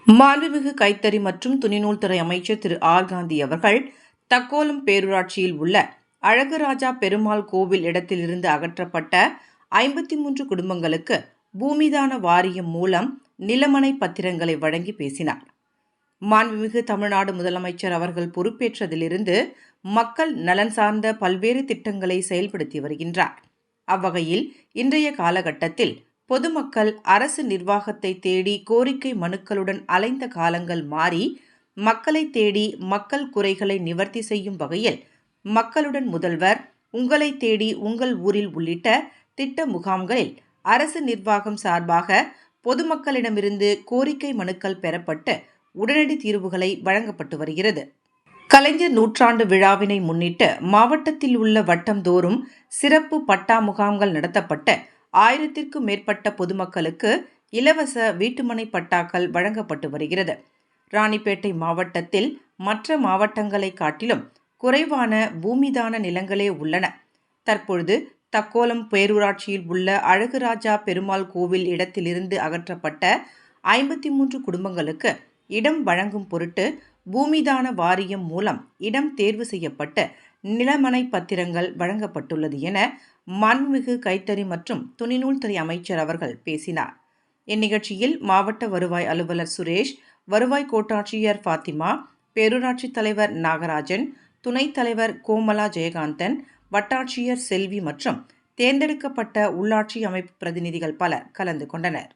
மாண்புமிகு கைத்தறி மற்றும் துணிநூல் துறை அமைச்சர் திரு ஆர் காந்தி அவர்கள் தக்கோலம் பேரூராட்சியில் உள்ள அழகுராஜா பெருமாள் கோவில் இடத்திலிருந்து அகற்றப்பட்ட 53 குடும்பங்களுக்கு பூமிதான வாரியம் மூலம் நிலமனை பத்திரங்களை வழங்கி பேசினார். மாண்புமிகு தமிழ்நாடு முதலமைச்சர் அவர்கள் பொறுப்பேற்றதிலிருந்து மக்கள் நலன் சார்ந்த பல்வேறு திட்டங்களை செயல்படுத்தி வருகின்றார். அவ்வகையில் இன்றைய காலகட்டத்தில் பொதுமக்கள் அரசு நிர்வாகத்தை தேடி கோரிக்கை மனுக்களுடன் அலைந்த காலங்கள் மாறி மக்களை தேடி மக்கள் குறைகளை நிவர்த்தி செய்யும் வகையில் மக்களுடன் முதல்வர், உங்களை தேடி உங்கள் ஊரில் உள்ளிட்ட திட்ட முகாம்களில் அரசு நிர்வாகம் சார்பாக பொதுமக்களிடமிருந்து கோரிக்கை மனுக்கள் பெறப்பட்டு உடனடி தீர்வுகளை வழங்கப்பட்டு வருகிறது. கலைஞர் நூற்றாண்டு விழாவினை முன்னிட்டு மாவட்டத்தில் உள்ள வட்டம்தோறும் சிறப்பு பட்டா முகாம்கள் நடத்தப்பட்டு 1000க்கும் மேற்பட்ட பொதுமக்களுக்கு இலவச வீட்டுமனை பட்டாக்கள் வழங்கப்பட்டு வருகிறது. ராணிப்பேட்டை மாவட்டத்தில் மற்ற மாவட்டங்களை காட்டிலும் குறைவான பூமிதான நிலங்களே உள்ளன. தற்பொழுது தக்கோலம் பேரூராட்சியில் உள்ள அழகுராஜா பெருமாள் கோவில் இடத்திலிருந்து அகற்றப்பட்ட 53 குடும்பங்களுக்கு இடம் வழங்கும் பொருட்டு பூமிதான வாரியம் மூலம் இடம் தேர்வு செய்யப்பட்டு நிலமனை பத்திரங்கள் வழங்கப்பட்டுள்ளது என மாண்புமிகு கைத்தறி மற்றும் துணிநூல் துறை அமைச்சர் அவர்கள் பேசினார். இந்நிகழ்ச்சியில் மாவட்ட வருவாய் அலுவலர் சுரேஷ், வருவாய் கோட்டாட்சியர் ஃபாத்திமா, பேரூராட்சி தலைவர் நாகராஜன், துணைத் தலைவர் கோமலா ஜெயகாந்தன், வட்டாட்சியர் செல்வி மற்றும் தேர்ந்தெடுக்கப்பட்ட உள்ளாட்சி அமைப்பு பிரதிநிதிகள் பலர் கலந்து கொண்டனர்.